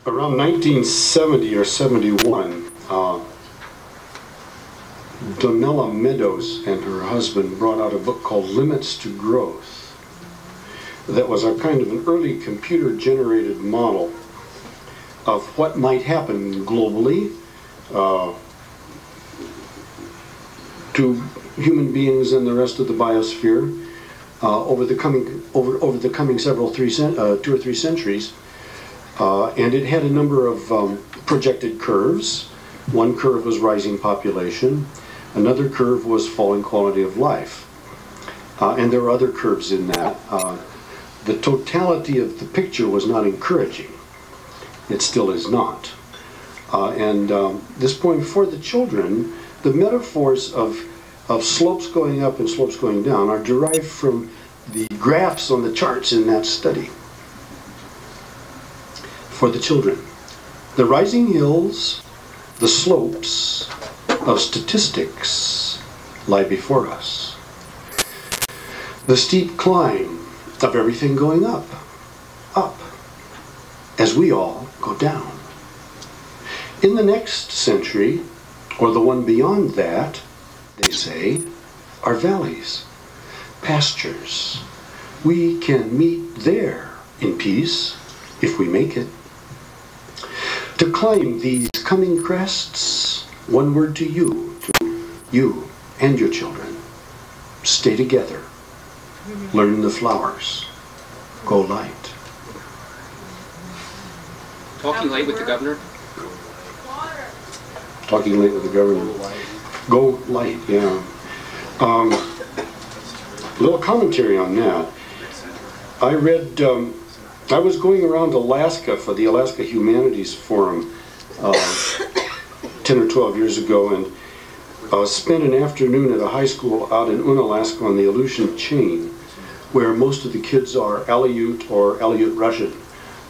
Around 1970 or 71, Donella Meadows and her husband brought out a book called Limits to Growth. That was a kind of an early computer-generated model of what might happen globally to human beings and the rest of the biosphere over the coming several 2 or 3 centuries. And it had a number of projected curves. One curve was rising population. Another curve was falling quality of life. And there were other curves in that. The totality of the picture was not encouraging. It still is not. This point for the children, the metaphors of slopes going up and slopes going down are derived from the graphs on the charts in that study. For the children, the rising hills, the slopes of statistics lie before us. The steep climb of everything going up, as we all go down. In the next century, or the one beyond that, they say, are valleys, pastures. We can meet there in peace if we make it. To climb these coming crests, one word to you and your children. Stay together. Learn the flowers. Go light. Talking late with the governor? Talking late with the governor. Go light, yeah. A little commentary on that. I read, I was going around Alaska for the Alaska Humanities Forum 10 or 12 years ago, and spent an afternoon at a high school out in Unalaska on the Aleutian Chain, where most of the kids are Aleut or Aleut Russian,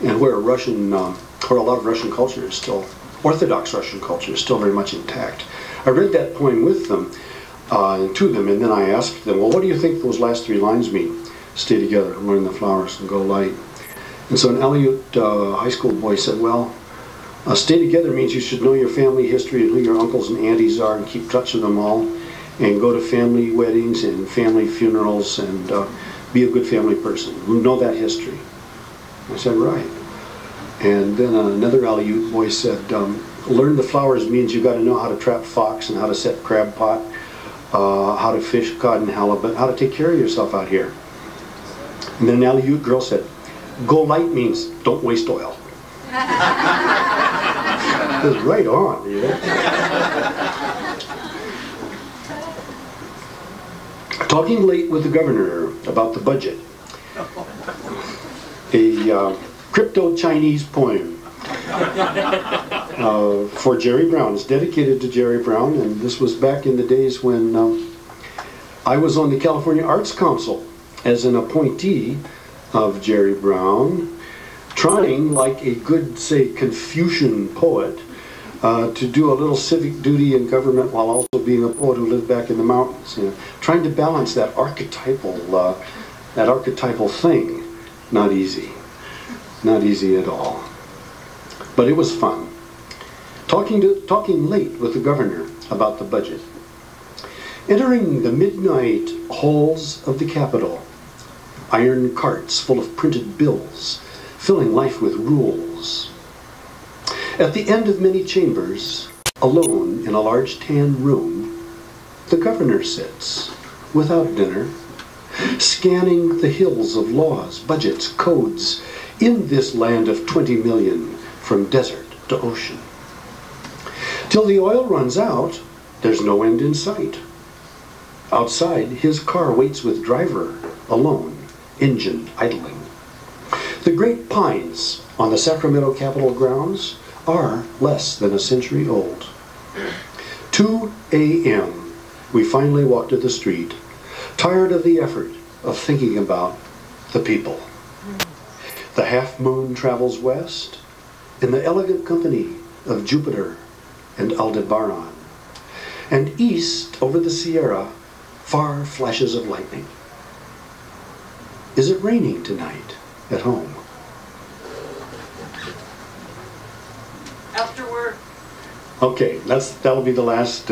and where a lot of Russian culture is still, Orthodox Russian culture is still very much intact. I read that poem with them, to them, and then I asked them, well, what do you think those last 3 lines mean? Stay together, learn the flowers, and go light. And so an Aleut high school boy said, well, stay together means you should know your family history and who your uncles and aunties are and keep touch with them all, and go to family weddings and family funerals and be a good family person. Know that history. I said, right. And then another Aleut boy said, learn the flowers means you got to know how to trap fox and how to set crab pot, how to fish cod and halibut, how to take care of yourself out here. And then an Aleut girl said, go light means don't waste oil. It was right on, you know. Talking late with the governor about the budget. A crypto-Chinese poem for Jerry Brown. It's dedicated to Jerry Brown, and this was back in the days when I was on the California Arts Council as an appointee of Jerry Brown, trying, like a good, say, Confucian poet, to do a little civic duty in government while also being a poet who lived back in the mountains. You know, trying to balance that archetypal thing. Not easy. Not easy at all. But it was fun. Talking late with the governor about the budget. Entering the midnight halls of the Capitol, iron carts full of printed bills, filling life with rules. At the end of many chambers, alone in a large tan room, the governor sits, without dinner, scanning the hills of laws, budgets, codes, in this land of 20 million, from desert to ocean. Till the oil runs out, there's no end in sight. Outside, his car waits with driver, alone, engine idling. The great pines on the Sacramento Capitol grounds are less than a century old. 2 a.m. we finally walk to the street, tired of the effort of thinking about the people. The half moon travels west in the elegant company of Jupiter and Aldebaran, and east over the Sierra, far flashes of lightning. Is it raining tonight at home? Afterward. Okay, that'll be the last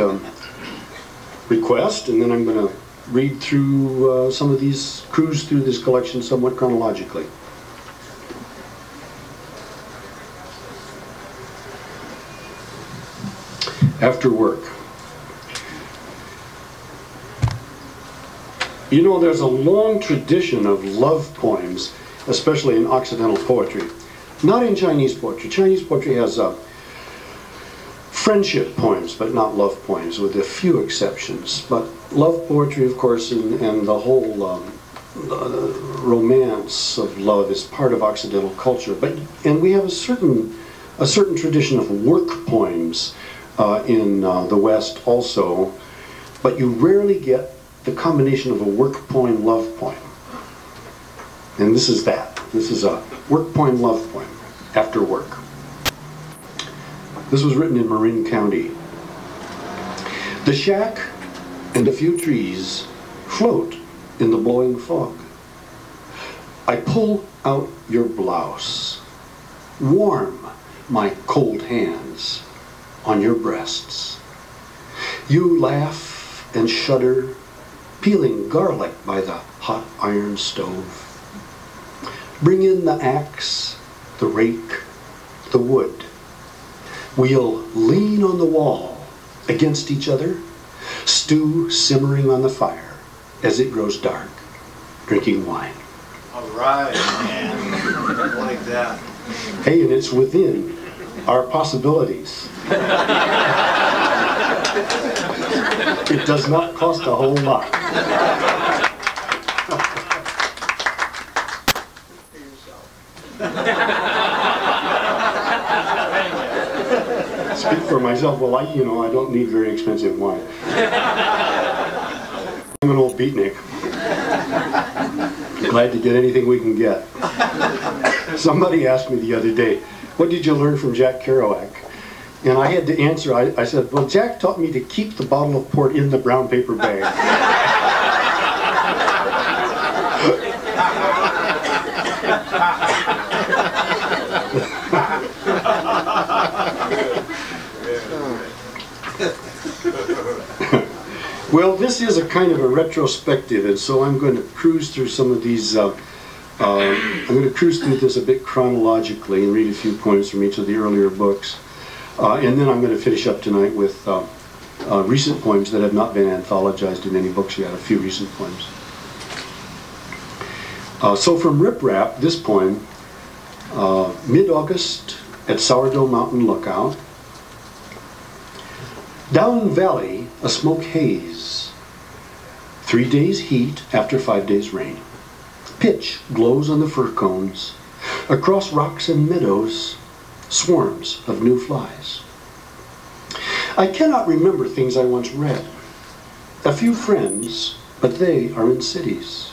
request, and then I'm going to read through some of these, cruise through this collection somewhat chronologically. After work. You know, there's a long tradition of love poems, especially in Occidental poetry. Not in Chinese poetry. Chinese poetry has friendship poems, but not love poems, with a few exceptions. But love poetry, of course, and the whole romance of love is part of Occidental culture. And we have a certain tradition of work poems in the West also, but you rarely get the combination of a work poem, love poem. And this is that. This is a work poem, love poem, after work. This was written in Marin County. The shack and a few trees float in the blowing fog. I pull out your blouse, warm my cold hands on your breasts. You laugh and shudder, peeling garlic by the hot iron stove. Bring in the axe, the rake, the wood. We'll lean on the wall against each other, stew simmering on the fire as it grows dark, drinking wine. All right, man. I like that. Hey, and it's within our possibilities. It does not cost a whole lot. Speak for myself. Well, I don't need very expensive wine. I'm an old beatnik. Glad to get anything we can get. Somebody asked me the other day, what did you learn from Jack Kerouac? And I had to answer, I said, well, Jack taught me to keep the bottle of port in the brown paper bag. Well, this is a kind of a retrospective, and so I'm going to cruise through some of these, I'm going to cruise through this a bit chronologically and read a few poems from each of the earlier books. And then I'm going to finish up tonight with recent poems that have not been anthologized in any books yet, a few recent poems. So from Rip Rap, this poem, mid-August at Sourdough Mountain Lookout. Down valley, a smoke haze. 3 days heat after 5 days rain. Pitch glows on the fir cones. Across rocks and meadows, swarms of new flies. I cannot remember things I once read. A few friends, but they are in cities.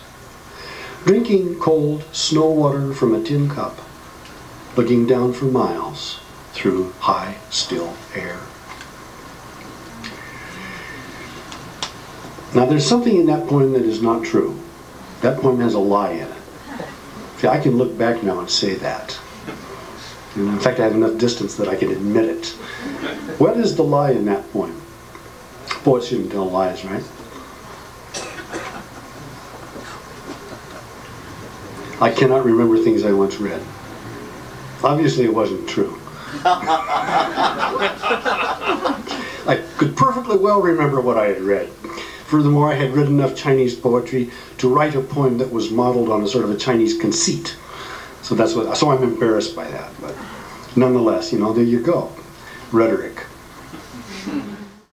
Drinking cold snow water from a tin cup, looking down for miles through high, still air. Now there's something in that poem that is not true. That poem has a lie in it. See, I can look back now and say that. And in fact, I have enough distance that I can admit it. What is the lie in that poem? Poets shouldn't tell lies, right? I cannot remember things I once read. Obviously, it wasn't true. I could perfectly well remember what I had read. Furthermore, I had read enough Chinese poetry to write a poem that was modeled on a sort of a Chinese conceit. So I'm embarrassed by that. But nonetheless, there you go. Rhetoric.